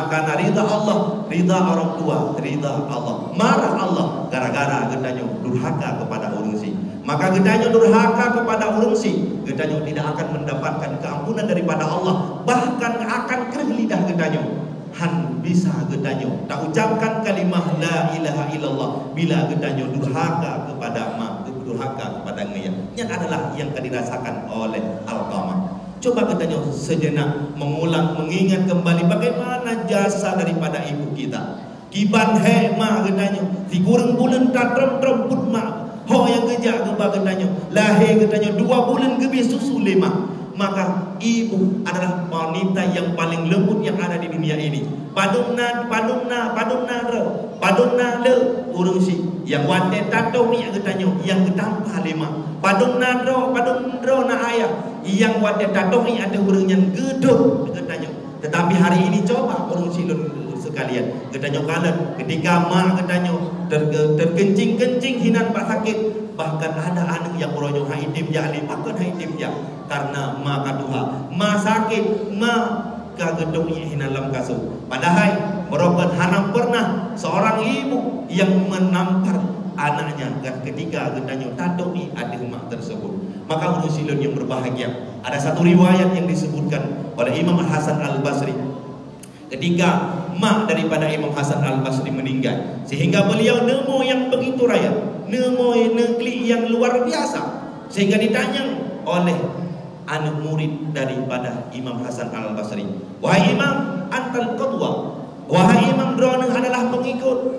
karena ridha Allah, ridha orang tua, ridha Allah, marah Allah gara-gara gedanyo durhaka kepada urung si. Maka gedanyo durhaka kepada urung si, gedanyo tidak akan mendapatkan keampunan daripada Allah, bahkan akan kerih lidah gedanyo. Han bisa gedanyo tak ucapkan kalimah la ilaha illallah bila gedanyo durhaka kepada mak, durhaka kepada ngaya. Yang adalah yang dirasakan oleh Alqamah. Coba gedanyo sejenak mengulang, mengingat kembali bagaimana jasa daripada ibu kita. Kiban he mak gedanyo, digurung bulan tatrom put mak. Ho yang gejak geba gedanyo, lahir gedanyo 2 bulan gebi susu 5. Maka ibu adalah wanita yang paling lembut yang ada di dunia ini. Padungna le urung si yang wate tato ni getanyo yang getampa 5. Padungna na ayah yang wate tato ni ada urung yang gedut getanyo. Tetapi hari ini coba urung si sekalian, getanyo kalan ketika mak getanyo terkencing-kencing hinan pak sakit, bahkan ada anak yang meronyo haitim ya lipakan haitim ya, karena mak kaduha mak sakit mak kagedong hinan lam kasu. Padahal merobat hanam pernah seorang ibu yang menampar anaknya ketika gedanyo tato ni ada mak tersebut. Maka urung silun yang berbahagia, ada satu riwayat yang disebutkan oleh Imam Hasan Al-Basri ketika mak daripada Imam Hasan Al-Basri meninggal, sehingga beliau nemu yang begitu raya, nemu negeri yang luar biasa, sehingga ditanya oleh anak murid daripada Imam Hasan Al-Basri, wahai Imam, antal qadwa, wahai Imam, drone adalah pengikut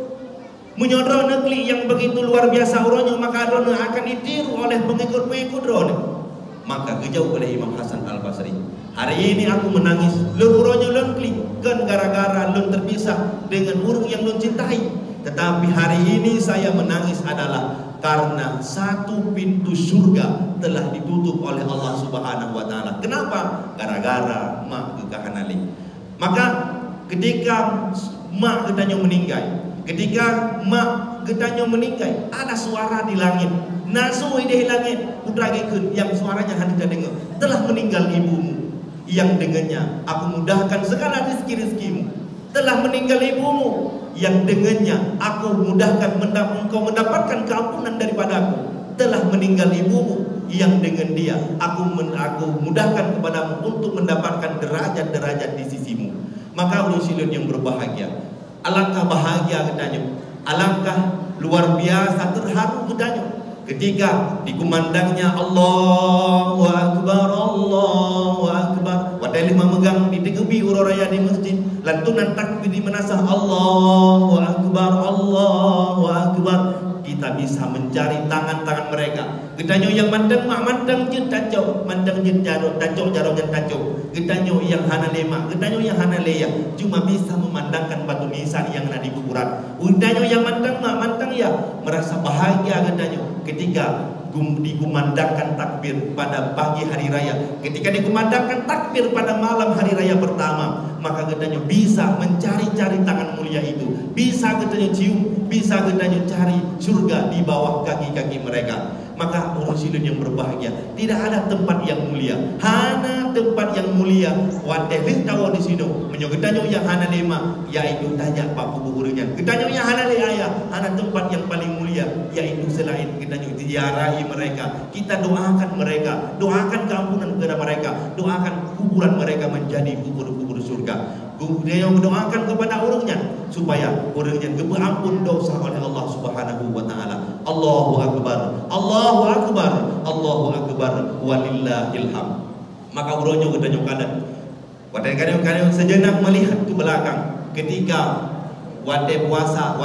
menyodro negeri yang begitu luar biasa uronyo, maka drone akan ditiru oleh pengikut-pengikut drone. Maka kejauh oleh Imam Hasan Al-Basri, hari ini aku menangis leluronyo lengkli kan gara-gara lun terpisah dengan urung yang lun cintai. Tetapi hari ini saya menangis adalah karena satu pintu surga telah ditutup oleh Allah Subhanahu wa taala. Kenapa? Gara-gara mak kekahanali. Maka ketika mak getanyo meninggal, ketika mak getanyo meninggal, ada suara di langit. Nasu di langit putra gekun yang suaranya hendak dengar, telah meninggal ibumu yang dengannya aku mudahkan segala rezeki-rezekimu. Telah meninggal ibumu yang dengannya aku mudahkan engkau mendapatkan keampunan daripadaku. Telah meninggal ibumu yang dengan dia aku mudahkan kepadamu untuk mendapatkan derajat-derajat di sisimu. Maka ulun silun yang berbahagia, alangkah bahagia gedanyo, alangkah luar biasa terharu gedanyo ketika dikumandangnya Allahu Akbar, Allahu Akbar. Wadai memegang di tegubi ururaya di masjid, lantunan takbir di menasah Allahu Akbar, Allahu Akbar. Kita bisa mencari tangan-tangan mereka. Gedanyo yang mandang mak mandang jin tancok, mandang jin jarok tancok jarok jin tancok. Gedanyo yang hana lema, gedanyo yang hana leya, cuma bisa memandangkan batu nisan yang ada di kuburan. Gedanyo yang mandang mak mandang ya merasa bahagia gedanyo ketika dikumandangkan takbir pada pagi hari raya, ketika dikumandangkan takbir pada malam hari raya pertama, maka gedanyo bisa mencari-cari tangan mulia itu, bisa gedanyo cium, bisa gedanyo cari surga di bawah kaki-kaki mereka. Maka urung silun yang berbahagia, tidak ada tempat yang mulia, hana tempat yang mulia wate tahu di sini menyogedanyo yang hana lema, yaitu tanya pak kuburunya. Gedanyo yang hana le ayah, hana tempat yang paling mulia, yaitu selain gedanyo diziarahi mereka. Kita doakan mereka, doakan keampunan kepada mereka, doakan kuburan mereka menjadi kubur-kubur surga. Dia mendoakan kepada urungnya supaya urungnya berampun dosa oleh Allah Subhanahu wa taala. Allahu Akbar, Allahu Akbar, Allahu Akbar, walillahil hamd. Maka urungnya gedanyo kanan. Wadai kadang-kadang sejenak melihat ke belakang ketika wadai puasa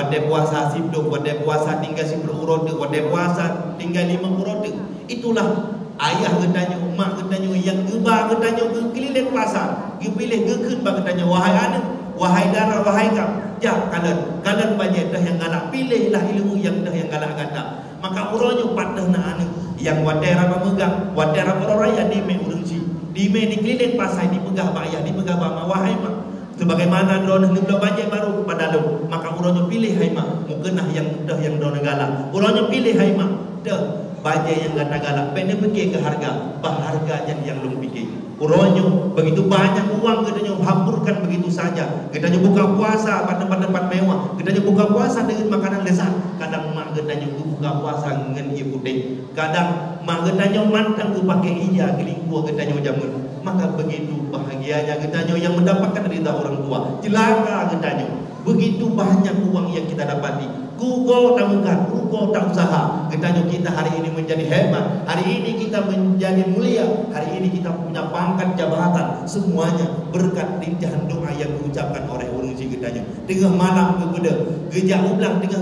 sibuk, wadai puasa tinggal 10 urut, wadai puasa tinggal 5 urut. Itulah ayah gedanyo, mak gedanyo yang geba gedanyo ke keliling pasar, ge pilih ge keun ba gedanyo, wahai anak, wahai dara wahai kam ja kalian banyak dah yang galak, pilihlah ilmu yang dah yang galak kata. Maka uronyo patah na anu yang wadera memegang wadera peroraya di me urungsi di me dikeliling pasai dipegah bayah dipegah bama wahai mak sebagaimana drone ngeblo banyak baru kepada lo, maka uronyo pilih hai mak mukenah yang dah yang drone galak, uronyo pilih hai mak dah bajai yang gata galak pene pergi ke harga berharga yang lum pikir uronyo begitu banyak uang katanya hampurkan begitu saja, katanya buka puasa pada tempat mewah, katanya buka puasa dengan makanan lezat, kadang mak katanya buka puasa dengan ia putih, kadang mak katanya mantang ku pakai ija kelingkuh katanya jamun, maka begitu bahagianya katanya yang mendapatkan ridha orang tua, celaka katanya begitu banyak uang yang kita dapati, kugo tak mukan, kugo tak usaha, katanya kita hari ini menjadi hebat, hari ini kita menjadi mulia, hari ini kita punya pangkat jabatan, semuanya berkat rintihan doa yang diucapkan oleh orang si katanya. Tengah malam ke beda, gejak ulang, tengah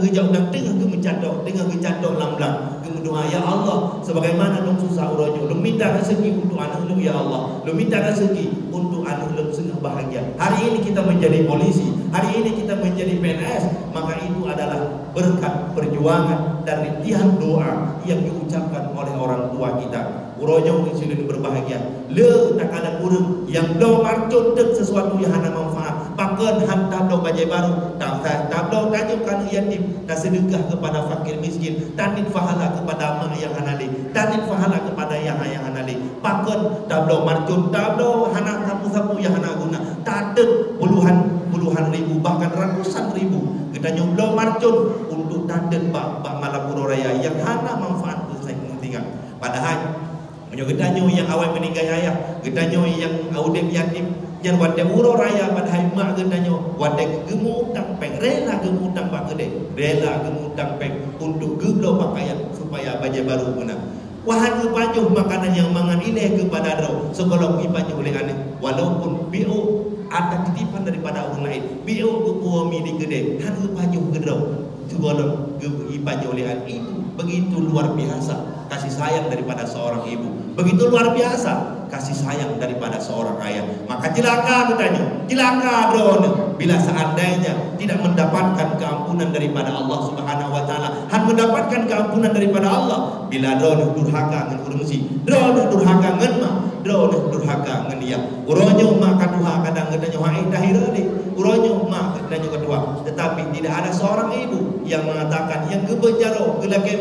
kemecadok, tengah kecadok lamlang, kemudoa ya Allah, sebagaimana dong susah uronyo, lu minta rezeki untuk anak lu ya Allah, lu minta rezeki untuk anak lu senang bahagia. Hari ini kita menjadi polisi, hari ini kita menjadi PNS, maka itu adalah berkat perjuangan dan rintihan doa yang diucapkan oleh orang tua kita. Uronyo sini berbahagia. Le tak ada urang yang do marcut sesuatu yang hana manfaat. Pakan hantar do bajai baru, tak do tajuk kana yatim, tak sedekah kepada fakir miskin, tanin fahala kepada mak yang hanali, tanin fahala kepada yang hanali. Pakan tak do marcut, tak do hana sapu-sapu yang hana guna. Tak ada puluhan ribu bahkan ratusan ribu kita nyoblo marcun untuk tandan bak Malapuro Raya yang hana manfaat tu saya pentingkan. Padahal menyogetanyo yang awal meninggal ayah, getanyo yang audem yatim yang wate uro raya padahal mak getanyo wate gemutang peng rela gemutang bak gede, rela gemutang peng untuk geblo pakaian supaya baju baru guna. Wahan kepajuh makanan yang mangan ileh kepada ro sekolah ipajuh oleh ane walaupun bio ada titipan daripada orang lain bio kuami di gede han kepajuh gedro sekolah ipajuh oleh ane itu begitu luar biasa kasih sayang daripada seorang ibu, begitu luar biasa kasih sayang daripada seorang ayah. Maka celaka katanya, celaka drone bila seandainya tidak mendapatkan keampunan daripada Allah Subhanahu wa taala. Han mendapatkan keampunan daripada Allah bila drone durhaka ngan urungsi, drone durhaka ngan mak, drone durhaka ngan dia. Uronyo mak kadua kadang katanya hai tahira ni, uronyo mak katanya kedua. Tetapi tidak ada seorang ibu yang mengatakan yang kebenjaro gelake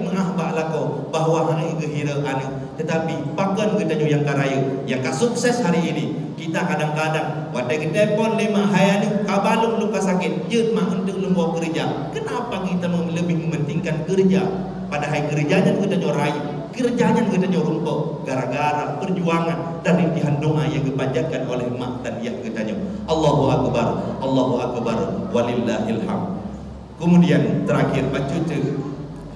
mengah bak lako bahwa hai gehira anu. Tetapi pakan katanya yang karaya yang sukses hari ini kita kadang-kadang wadai kita pon 5 hari ni kabalung luka sakit jeut mak untuk lembaga kerja. Kenapa kita lebih mementingkan kerja padahal kerjanya katanya rayu, kerjanya katanya rumput gara-gara perjuangan dan rintihan doa yang dipanjatkan oleh mak dan dia katanya Allahu akbar walillahil hamd. Kemudian terakhir baca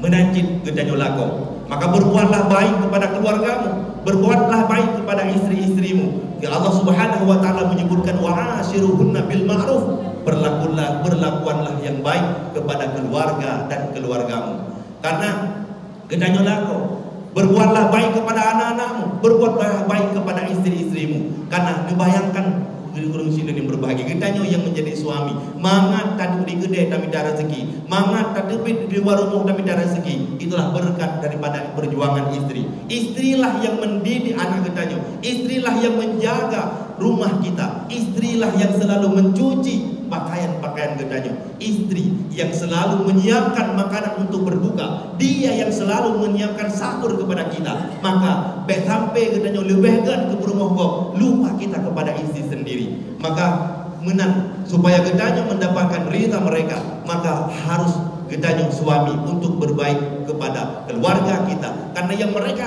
menanjit katanya lakon. Maka berbuatlah baik kepada keluargamu, berbuatlah baik kepada istri-istrimu. Ya Allah Subhanahu wa taala menyebutkan wa'ashiruhunna bil ma'ruf, berlakuanlah yang baik kepada keluarga dan keluargamu. Karena gedanya lako, berbuatlah baik kepada anak-anakmu, berbuatlah baik kepada istri-istrimu. Karena dibayangkan urung sini yang berbahagia gedanya yang menjadi suami mangat tadi di gede tapi ada rezeki, mangat tadi di warung tapi ada rezeki. Itulah berkat daripada perjuangan istri. Istrilah yang mendidik anak gedanya, istrilah yang menjaga rumah kita, istrilah yang selalu mencuci pakaian-pakaian gedanya, istri yang selalu menyiapkan makanan untuk berbuka, dia yang selalu menyiapkan sahur kepada kita. Maka sampai gedanya lebih ke rumah kau, lupa kita kepada istri sendiri. Maka menang supaya gedanya mendapatkan ridha mereka, maka harus gedanya suami untuk berbaik kepada keluarga kita. Karena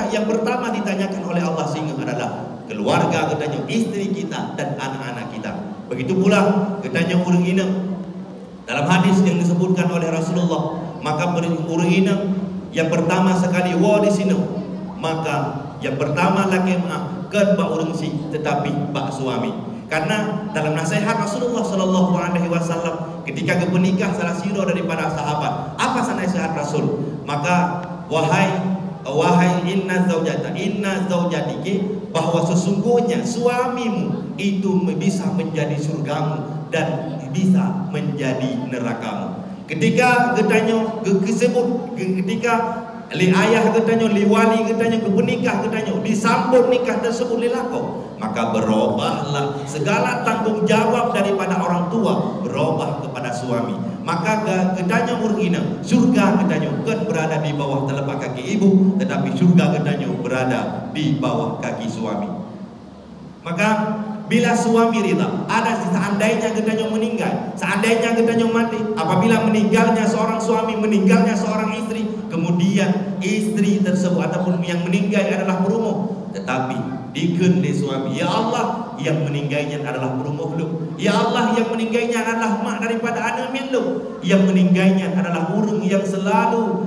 yang pertama ditanyakan oleh Allah sehingga adalah keluarga gedanya, istri kita dan anak-anak kita. Begitu pula gedanya urang ina dalam hadis yang disebutkan oleh Rasulullah, maka urang ina yang pertama sekali wa di sini, maka yang pertama laki maaf kan bak urang si tetapi bak suami. Karena dalam nasihat Rasulullah sallallahu alaihi wasallam ketika kepenikah salah siro daripada sahabat, apa nasihat Rasul? Maka wahai inna zaujatiki, bahwa sesungguhnya suamimu itu bisa menjadi surgamu dan bisa menjadi nerakamu. Ketika katanya kesebut, ketika li ayah katanya, li wali katanya, ke penikah katanya, disambut nikah tersebut lelako, maka berubahlah segala tanggung jawab daripada orang tua, berubah kepada suami. Maka katanya urgina, surga katanya bukan berada di bawah telapak kaki ibu, tetapi surga katanya berada di bawah kaki suami. Maka bila suami rida, ada seandainya katanya meninggal, seandainya katanya mati, apabila meninggalnya seorang suami, meninggalnya seorang istri, kemudian istri tersebut ataupun yang meninggal adalah berumur, tetapi dikun di suami, ya Allah, yang meninggalnya adalah berumur lu, ya Allah, yang meninggalnya adalah mak daripada anak minlu, yang meninggalnya adalah urang yang selalu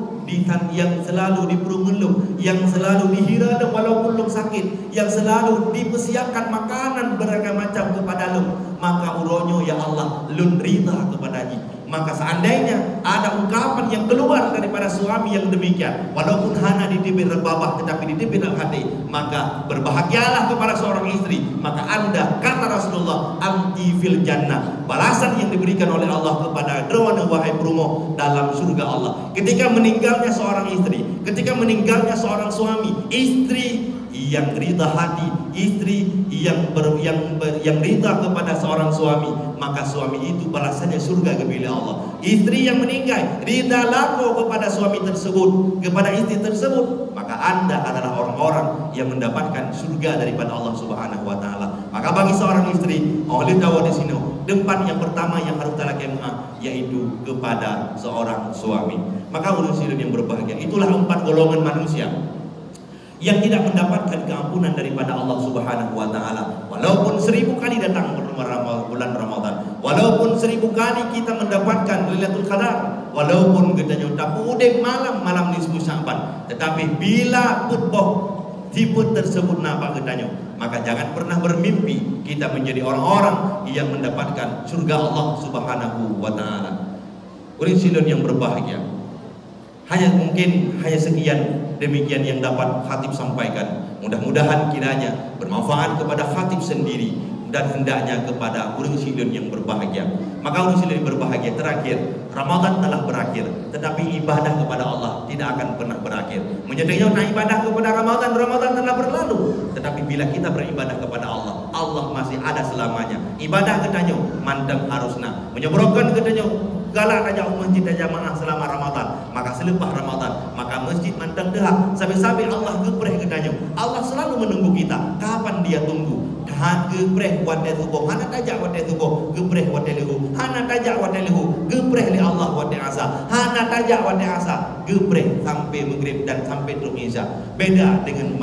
di perung lu, yang selalu dihira walaupun lu sakit, yang selalu dipersiapkan makanan beragam macam kepada lu, maka uronyo ya Allah lun rida kepadanya. Maka seandainya ada ungkapan yang keluar daripada suami yang demikian, walaupun hanya ditibir rebabah tetapi ditibir hati, maka berbahagialah kepada seorang istri. Maka anda, kata Rasulullah, anti fil jannah, balasan yang diberikan oleh Allah kepada derwana wahai perumo dalam surga Allah. Ketika meninggalnya seorang istri, ketika meninggalnya seorang suami, istri yang rida hati, istri yang rida kepada seorang suami, maka suami itu balasannya surga kepada Allah. Istri yang meninggal rida lako kepada suami tersebut, kepada istri tersebut, maka anda adalah orang-orang yang mendapatkan surga daripada Allah Subhanahu wa taala. Maka bagi seorang istri, oleh tahu di sini, tempat yang pertama yang harus talakemah yaitu kepada seorang suami. Maka ulun yang berbahagia, itulah 4 golongan manusia yang tidak mendapatkan keampunan daripada Allah Subhanahu wa taala. Walaupun 1000 kali datang bulan Ramadan, walaupun 1000 kali kita mendapatkan Lailatul Qadar, walaupun kita nyota udek malam nisfu Sya'ban, tetapi bila putboh tiput tersebut nampak katanya, maka jangan pernah bermimpi kita menjadi orang-orang yang mendapatkan surga Allah Subhanahu wa taala. Ulun silun yang berbahagia, hanya sekian demikian yang dapat khatib sampaikan. Mudah-mudahan kiranya bermanfaat kepada khatib sendiri dan hendaknya kepada urang silun yang berbahagia. Maka urang silun yang berbahagia, terakhir, Ramadan telah berakhir, tetapi ibadah kepada Allah tidak akan pernah berakhir. Menjadinya ibadah kepada Ramadan telah berlalu, tetapi bila kita beribadah kepada Allah, Allah masih ada selamanya. Ibadah katanya mandang harusna menyebrokan katanya galak aja masjid dan jamaah selama Ramadan, maka selepas Ramadan maka masjid mandang dah sampai-sampai Allah gepreh katanya. Allah selalu menunggu kita. Kapan dia tunggu? Gepreh wadai tubuh, hana tajak wadai tubuh, gepreh wadai lehu, hana tajak wadai lehu, gepreh li Allah wadai asa, hana tajak wadai asa, gepreh sampai maghrib dan sampai terus isya. Beda dengan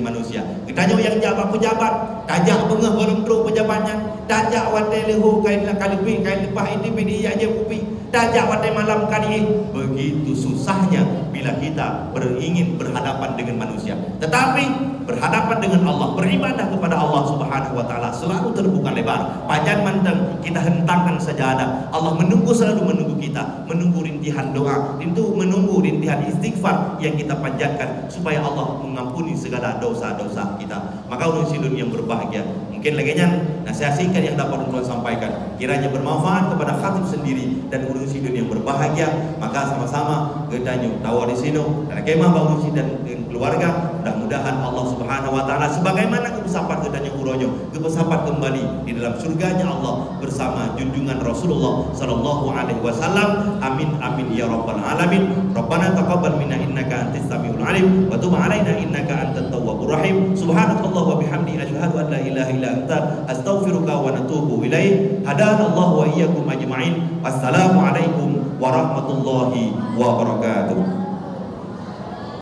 manusia. Kitanya yang jabat pejabat, tajak bengah belum terus pejabatnya, tajak wadai lehu kain kalipi, kain lepah ini bini aja pupi, tajak wadai malam kali. Begitu susahnya bila kita ingin berhadapan dengan manusia. Tetapi berhadapan dengan Allah, beribadah kepada Allah Subhanahu wa taala selalu terbuka lebar. Panjang manteng kita hentangkan sajadah. Allah selalu menunggu kita, menunggu rintihan doa, menunggu rintihan istighfar yang kita panjatkan supaya Allah mengampuni segala dosa-dosa kita. Maka ulun silun yang berbahagia, mungkin lagi nasihat singkat yang dapat ulun sampaikan kiranya bermanfaat kepada khatib sendiri dan ulun silun yang berbahagia. Maka sama-sama kita tahu di sini dan kemah bangun dan keluarga, mudah-mudahan Allah Subhanahu wa taala sebagaimana kebesapan kedanya uronyo, kebesapan kembali di dalam surganya Allah bersama junjungan Rasulullah sallallahu alaihi wasallam. Amin amin ya rabbal alamin. Rabbana taqabbal minna innaka antas samiul alim wa tub alaina innaka antat tawwabur rahim. Subhanakallah wa bihamdi asyhadu an la ilaha illa anta astaghfiruka wa natubu ilaik. Hadana Allah wa iyyakum ajma'in. Wassalamu alaikum warahmatullahi wabarakatuh.